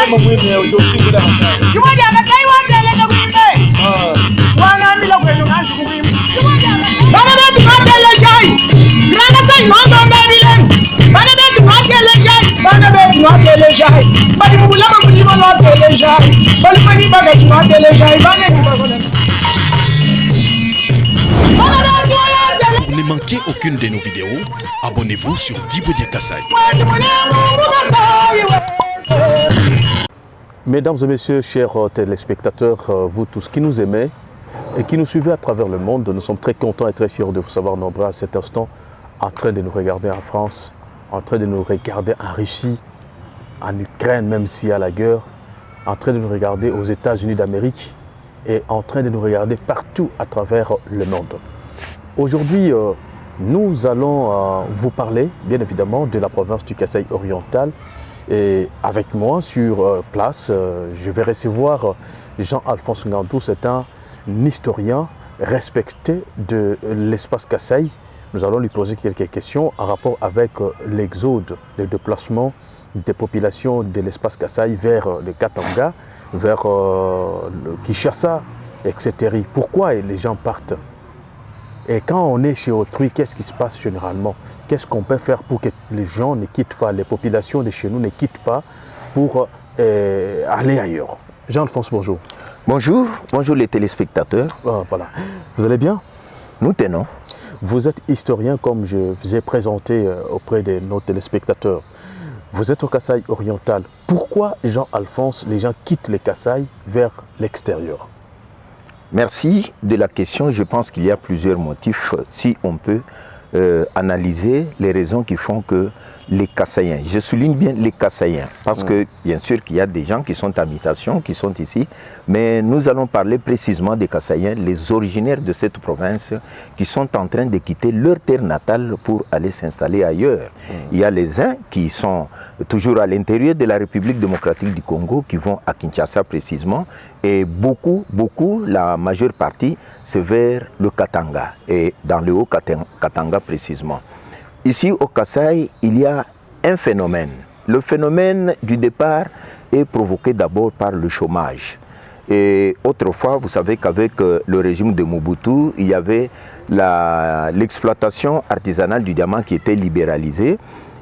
Pour ne manquer aucune de nos vidéos, abonnez-vous sur Djibouti Kassai. Mesdames et messieurs, chers téléspectateurs, vous tous qui nous aimez et qui nous suivez à travers le monde, nous sommes très contents et très fiers de vous savoir nombreux à cet instant en train de nous regarder en France, en train de nous regarder en Russie, en Ukraine, même s'il y a la guerre, en train de nous regarder aux États-Unis d'Amérique et en train de nous regarder partout à travers le monde. Aujourd'hui, nous allons vous parler, bien évidemment, de la province du Kasaï oriental. Et avec moi sur place, je vais recevoir Jean-Alphonse Ngandou. C'est un historien respecté de l'espace Kasaï. Nous allons lui poser quelques questions en rapport avec l'exode, le déplacement des populations de l'espace Kasaï vers le Katanga, vers le Kinshasa, etc. Pourquoi les gens partent? Et quand on est chez autrui, qu'est-ce qui se passe généralement? Qu'est-ce qu'on peut faire pour que les gens ne quittent pas, les populations de chez nous ne quittent pas pour aller ailleurs? Jean-Alphonse, bonjour. Bonjour, bonjour les téléspectateurs. Voilà. Vous allez bien? Nous tenons. Vous êtes historien comme je vous ai présenté auprès de nos téléspectateurs. Vous êtes au Kasaï oriental. Pourquoi, Jean-Alphonse, les gens quittent le Kasaï vers l'extérieur? Merci de la question. Je pense qu'il y a plusieurs motifs, si on peut analyser les raisons qui font que les Kassaïens, je souligne bien les Kassaïens, parce que bien sûr qu'il y a des gens qui sont en mutation, qui sont ici, mais nous allons parler précisément des Kassaïens, les originaires de cette province, qui sont en train de quitter leur terre natale pour aller s'installer ailleurs. Il y a les uns qui sont toujours à l'intérieur de la République démocratique du Congo, qui vont à Kinshasa précisément, et beaucoup, la majeure partie, c'est vers le Katanga, et dans le Haut-Katanga précisément. Ici au Kasaï, il y a un phénomène. Le phénomène du départ est provoqué d'abord par le chômage. Et autrefois, vous savez qu'avec le régime de Mobutu, il y avait l'exploitation artisanale du diamant qui était libéralisée.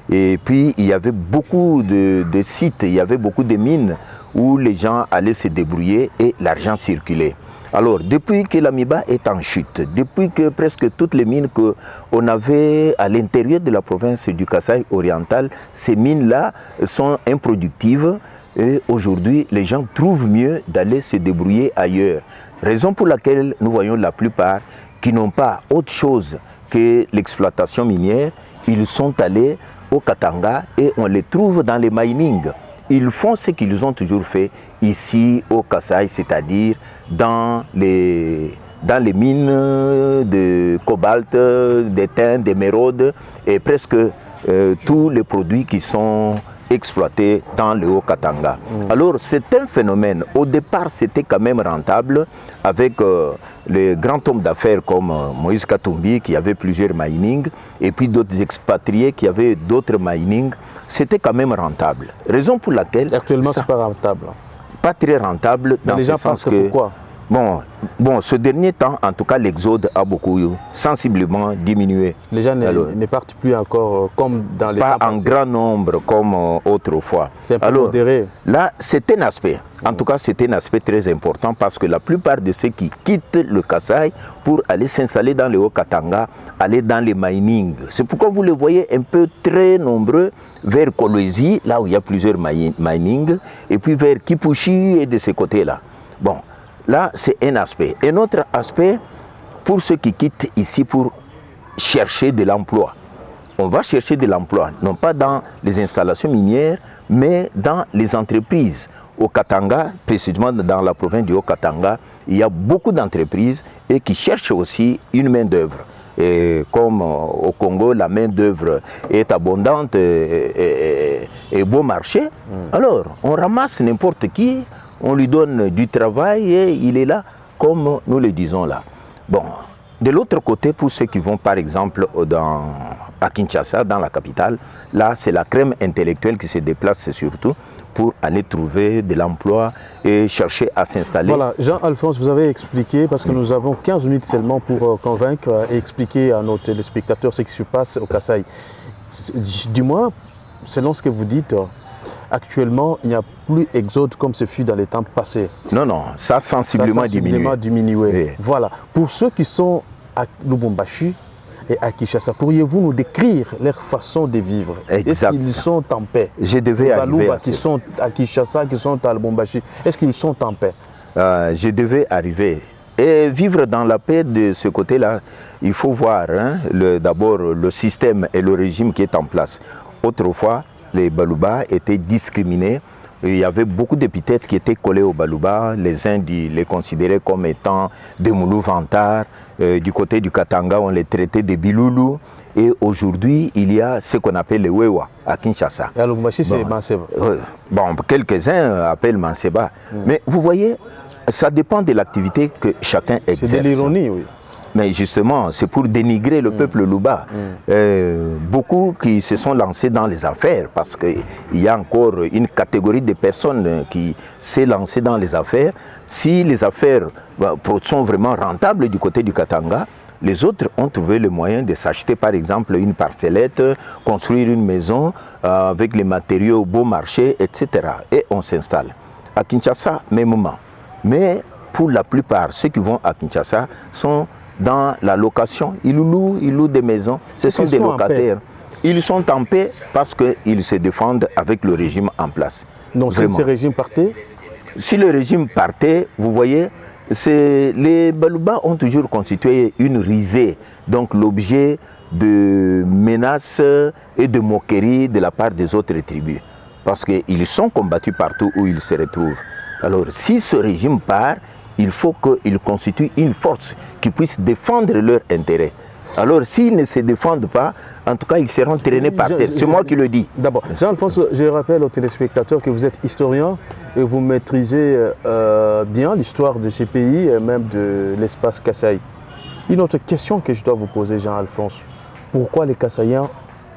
Et puis, il y avait beaucoup de sites, il y avait beaucoup de mines où les gens allaient se débrouiller et l'argent circulait. Alors, depuis que l'Amiba est en chute, depuis que presque toutes les mines qu'on avait à l'intérieur de la province du Kasaï oriental, ces mines-là sont improductives et aujourd'hui, les gens trouvent mieux d'aller se débrouiller ailleurs. Raison pour laquelle nous voyons la plupart qui n'ont pas autre chose que l'exploitation minière, ils sont allés au Katanga et on les trouve dans les minings. Ils font ce qu'ils ont toujours fait ici au Kasaï, c'est-à-dire dans les mines de cobalt, d'étain, d'émeraude et presque tous les produits qui sont exploités dans le Haut-Katanga. Alors c'est un phénomène. Au départ c'était quand même rentable avec les grands hommes d'affaires comme Moïse Katumbi qui avait plusieurs minings et puis d'autres expatriés qui avaient d'autres minings. C'était quand même rentable. Raison pour laquelle... Actuellement c'est pas rentable. Pas très rentable dans les ce gens sens pensent que pourquoi? Bon, ce dernier temps, en tout cas, l'exode a beaucoup sensiblement diminué. Les gens ne partent plus encore comme dans les temps passés. Pas en grand nombre comme autrefois. C'est un peu modéré. Là, c'est un aspect. En tout cas, c'est un aspect très important parce que la plupart de ceux qui quittent le Kasaï pour aller s'installer dans le Haut-Katanga, aller dans les minings. C'est pourquoi vous les voyez un peu très nombreux vers Kolwezi, là où il y a plusieurs minings, et puis vers Kipushi et de ces côtés-là. Bon. Là, c'est un aspect. Un autre aspect, pour ceux qui quittent ici pour chercher de l'emploi. On va chercher de l'emploi, non pas dans les installations minières, mais dans les entreprises. Au Katanga, précisément dans la province du Haut-Katanga, il y a beaucoup d'entreprises et qui cherchent aussi une main-d'œuvre. Et comme au Congo, la main-d'œuvre est abondante et bon marché, alors on ramasse n'importe qui. On lui donne du travail et il est là, comme nous le disons là. Bon, de l'autre côté, pour ceux qui vont par exemple à Kinshasa, dans la capitale, là c'est la crème intellectuelle qui se déplace surtout. pour aller trouver de l'emploi et chercher à s'installer. Voilà, Jean-Alphonse, vous avez expliqué, parce que nous avons 15 minutes seulement pour convaincre et expliquer à nos téléspectateurs ce qui se passe au Kasaï. Dis-moi, selon ce que vous dites, actuellement, il n'y a plus exode comme ce fut dans les temps passés. Non, non, ça a sensiblement diminué. Oui. Voilà. Pour ceux qui sont à Lubumbashi et à Kinshasa, pourriez-vous nous décrire leur façon de vivre? Est-ce qu'ils sont en paix? Je devais arriver qui sont à Kinshasa, qui sont à Lubumbashi, est-ce qu'ils sont en paix? Je devais arriver. Et vivre dans la paix de ce côté-là, il faut voir d'abord le système et le régime qui est en place. Autrefois, les Baluba étaient discriminés. Il y avait beaucoup d'épithètes qui étaient collées aux Baluba. Les uns les considéraient comme étant des Moulou Vantar. Du côté du Katanga, on les traitait de Biloulou. Et aujourd'hui, il y a ce qu'on appelle les Wewa à Kinshasa. Et à Lubumbashi, c'est Manseba. Bon, quelques-uns appellent Manseba. Mais vous voyez, ça dépend de l'activité que chacun exerce. C'est de l'ironie, oui. Mais justement, c'est pour dénigrer le peuple Luba. Beaucoup qui se sont lancés dans les affaires, parce qu'il y a encore une catégorie de personnes qui s'est lancée dans les affaires. Si les affaires sont vraiment rentables du côté du Katanga, les autres ont trouvé le moyen de s'acheter par exemple une parcellette, construire une maison avec les matériaux beau marché, etc. Et on s'installe. À Kinshasa, même moment. Mais pour la plupart, ceux qui vont à Kinshasa sont dans la location. Ils louent des maisons. Ce sont des locataires. Ils sont en paix parce qu'ils se défendent avec le régime en place. Donc si ce régime partait? Si le régime partait, vous voyez, les Baluba ont toujours constitué une risée. Donc l'objet de menaces et de moqueries de la part des autres tribus. Parce qu'ils sont combattus partout où ils se retrouvent. Alors si ce régime part, il faut qu'ils constituent une force qui puisse défendre leurs intérêts. Alors s'ils ne se défendent pas, en tout cas ils seront traînés par terre. C'est moi qui le dis. D'abord, Jean-Alphonse, je rappelle aux téléspectateurs que vous êtes historien et vous maîtrisez bien l'histoire de ces pays et même de l'espace Kasaï. Une autre question que je dois vous poser, Jean-Alphonse. Pourquoi les Kasaïens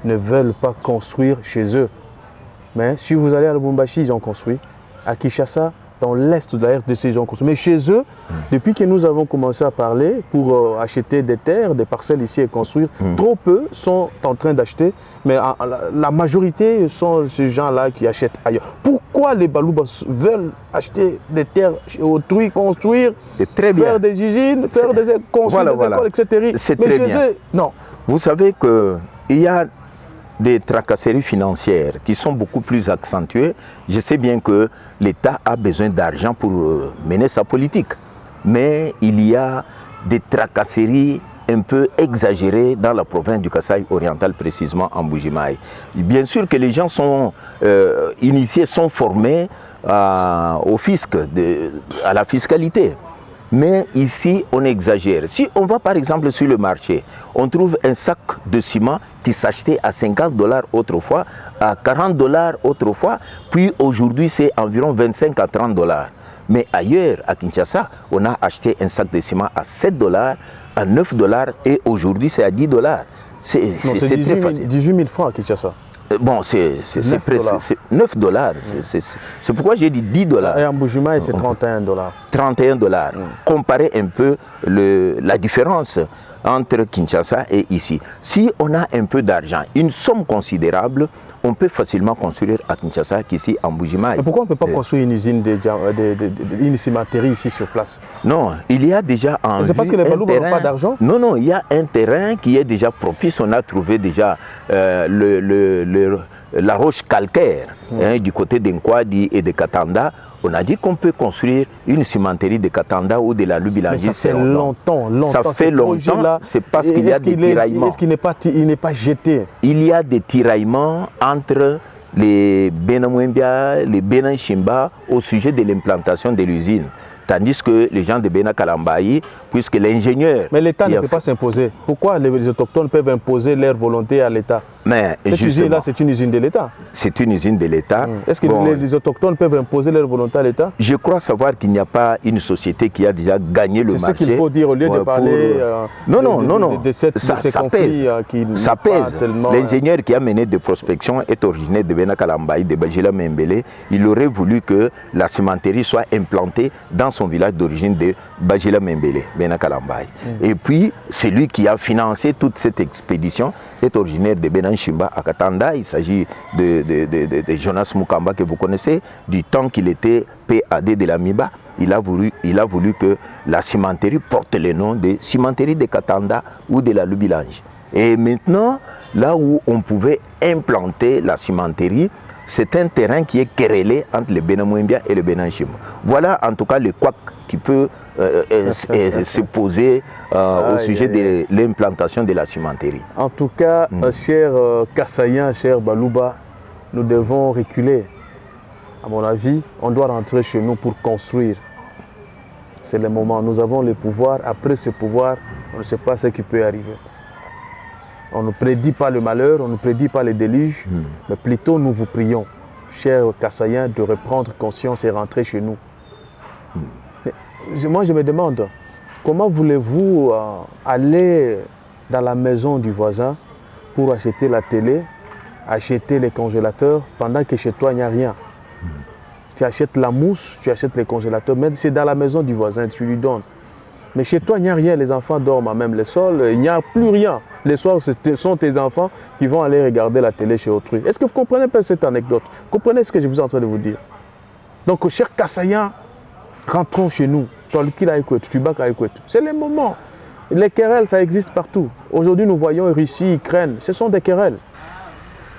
ne veulent pas construire chez eux? Mais si vous allez à Lubumbashi, ils ont construit. À Kinshasa, dans l'est de la RDC, ils ont construit. Mais chez eux, depuis que nous avons commencé à parler pour acheter des terres, des parcelles ici et construire, trop peu sont en train d'acheter. Mais la majorité sont ces gens-là qui achètent ailleurs. Pourquoi les Balubas veulent acheter des terres chez autrui, construire, faire des usines, construire des écoles, etc. C'est mais très chez bien. eux, non. Vous savez qu'il y a des tracasseries financières qui sont beaucoup plus accentuées. Je sais bien que l'État a besoin d'argent pour mener sa politique. Mais il y a des tracasseries un peu exagérées dans la province du Kasaï oriental, précisément en Mbuji-Mayi. Bien sûr que les gens sont initiés, sont formés au fisc, à la fiscalité. Mais ici, on exagère. Si on va par exemple sur le marché, on trouve un sac de ciment qui s'achetait à 50 $ autrefois, à 40 $ autrefois, puis aujourd'hui c'est environ 25 à 30 $. Mais ailleurs, à Kinshasa, on a acheté un sac de ciment à 7 $, à 9 $ et aujourd'hui c'est à 10 $. C'est très facile. 18 000 francs à Kinshasa. Bon, c'est 9 $. C'est pourquoi j'ai dit 10 $. Et en Mbuji-Mayi, c'est 31 $. 31 $. Comparez un peu la différence entre Kinshasa et ici. Si on a un peu d'argent, une somme considérable, on peut facilement construire à Kinshasa qu'ici en Mbuji-Mayi. Mais pourquoi on ne peut pas construire une usine, une cimenterie ici sur place? Non, il y a déjà en vue. C'est parce que les Balouba n'ont pas d'argent? Non, non, il y a un terrain qui est déjà propice. On a trouvé déjà la roche calcaire du côté d'Nkwadi et de Katanda. On a dit qu'on peut construire une cimenterie de Katanda ou de la Lubilangi. Mais ça fait longtemps. Ça fait longtemps, c'est parce qu'il y a des tiraillements. Est-ce qu'il n'est pas jeté? Il y a des tiraillements entre les Benamwembia, les Benanchimba au sujet de l'implantation de l'usine. Tandis que les gens de Bena Kalambayi, puisque l'ingénieur... Mais l'État ne peut pas s'imposer. Pourquoi les autochtones peuvent imposer leur volonté à l'État? Mais cette usine-là, c'est une usine de l'État. C'est une usine de l'État. Est-ce que les autochtones peuvent imposer leur volonté à l'État? Je crois savoir qu'il n'y a pas une société qui a déjà gagné le marché. C'est ce qu'il faut dire au lieu de parler de ces conflits qui ça pèse. L'ingénieur qui a mené de prospection est originaire de Benakalambaye, de Bajila Membele. Il aurait voulu que la cimenterie soit implantée dans son village d'origine de Bajila Membele, Benakalambaye. Et puis, celui qui a financé toute cette expédition est originaire de Benanchimba à Katanda. Il s'agit de Jonas Mukamba que vous connaissez, du temps qu'il était PAD de la MIBA. Il a voulu que la cimenterie porte le nom de cimenterie de Katanda ou de la Lubilange. Et maintenant, là où on pouvait implanter la cimenterie, c'est un terrain qui est querellé entre le Benamouimbia et le Benanchimba. Voilà en tout cas le couac qui peut se poser au sujet de l'implantation de la cimenterie. En tout cas, cher Kassayan, cher Balouba, nous devons reculer. À mon avis, on doit rentrer chez nous pour construire. C'est le moment. Nous avons le pouvoir. Après ce pouvoir, on ne sait pas ce qui peut arriver. On ne prédit pas le malheur, on ne prédit pas les déluges, mais plutôt nous vous prions, chers Kassaïens, de reprendre conscience et rentrer chez nous. Moi, je me demande, comment voulez-vous aller dans la maison du voisin pour acheter la télé, acheter les congélateurs, pendant que chez toi, il n'y a rien? Tu achètes la mousse, tu achètes les congélateurs, mais c'est dans la maison du voisin, tu lui donnes. Mais chez toi, il n'y a rien, les enfants dorment à même le sol, il n'y a plus rien. Les soirs, ce sont tes enfants qui vont aller regarder la télé chez autrui. Est-ce que vous comprenez pas cette anecdote? Vous comprenez ce que je vous suis en train de vous dire? Donc, chers Kassaïens, rentrons chez nous. C'est le moment. Les querelles, ça existe partout. Aujourd'hui, nous voyons Russie, Ukraine, ce sont des querelles.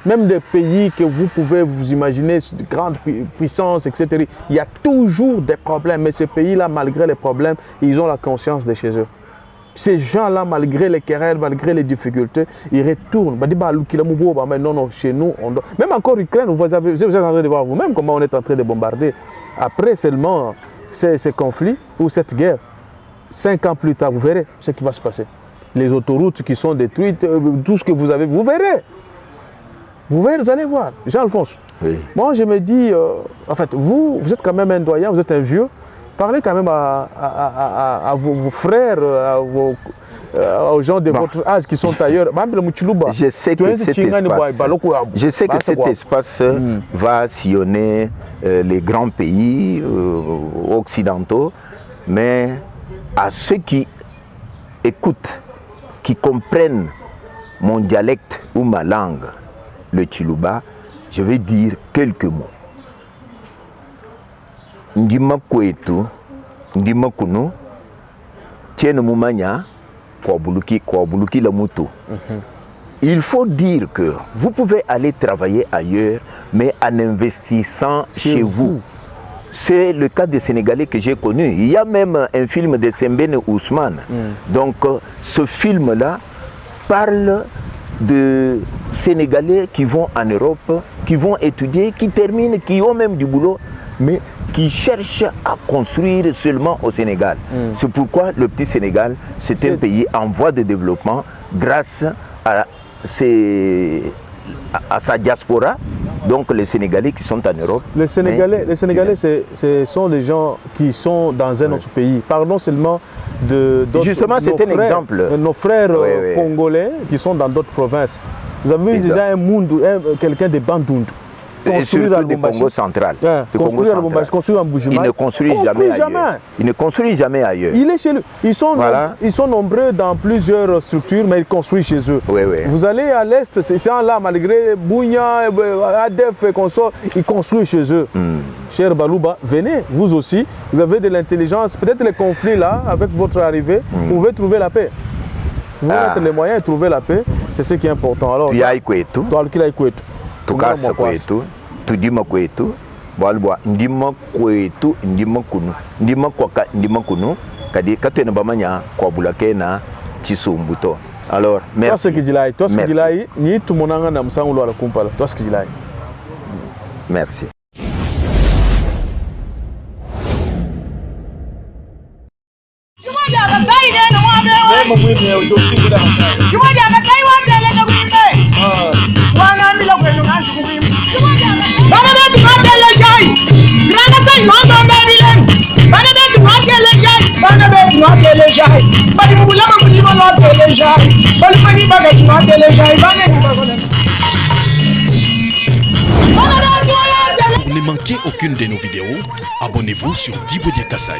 Même des pays que vous pouvez vous imaginer, de grandes puissances, etc. Il y a toujours des problèmes. Mais ces pays-là, malgré les problèmes, ils ont la conscience de chez eux. Ces gens-là, malgré les querelles, malgré les difficultés, ils retournent. Non, chez nous, on doit... Même encore Ukraine, vous êtes en train de voir vous-même comment on est en train de bombarder. Après seulement ces conflits ou cette guerre, 5 ans plus tard, vous verrez ce qui va se passer. Les autoroutes qui sont détruites, tout ce que vous avez, vous verrez. Vous allez voir. Jean-Alphonse, oui. Moi je me dis, en fait, vous êtes quand même un doyen, vous êtes un vieux. Parlez quand même à vos frères, aux gens de votre âge qui sont ailleurs. Je sais que cet espace va sillonner les grands pays occidentaux, mais à ceux qui écoutent, qui comprennent mon dialecte ou ma langue, le Chiluba, je vais dire quelques mots. Ndima kwetu, ndima kunu, tiene mumanya, kwa buluki la mutu. Il faut dire que vous pouvez aller travailler ailleurs, mais en investissant chez vous. C'est le cas des Sénégalais que j'ai connu. Il y a même un film de Sembène Ousmane. Donc ce film-là parle de Sénégalais qui vont en Europe, qui vont étudier, qui terminent, qui ont même du boulot, mais qui cherchent à construire seulement au Sénégal. C'est pourquoi le petit Sénégal, c'est un pays en voie de développement grâce à sa diaspora, donc les Sénégalais qui sont en Europe. Les Sénégalais ce sont des gens qui sont dans un autre pays. Parlons seulement de justement, c'est un exemple. Nos frères congolais qui sont dans d'autres provinces. Vous avez vu déjà quelqu'un de Bandundu. Construit dans le Congo central. Construit dans le Lubumbashi, construit en Bujumbura. Il ne construit jamais ailleurs. Il ne construit jamais ailleurs. Il est chez lui. Ils sont nombreux dans plusieurs structures, mais ils construisent chez eux. Vous allez à l'Est, ces gens-là, malgré Bounia, ADF et consorts, ils construisent chez eux. Cher Balouba, venez, vous aussi. Vous avez de l'intelligence. Peut-être les conflits là, avec votre arrivée, vous pouvez trouver la paix. Vous avez les moyens de trouver la paix. C'est ce qui est important. Alors, tukasa kwetu tudima kwetu balwa ndima kwetu ndima kunu ndima kwaka ndima kunu kadi katena bamanya kwa bulake na chisumbuto. Alors merci. Toi ce qu'il a ni tout mon anga na msangu lo ala kumpala. Toi ce qu'il a. Merci. Chuma dia kasai wa tele na kumbe. ne manquez aucune de nos vidéos, abonnez-vous sur Djibo Kassaï.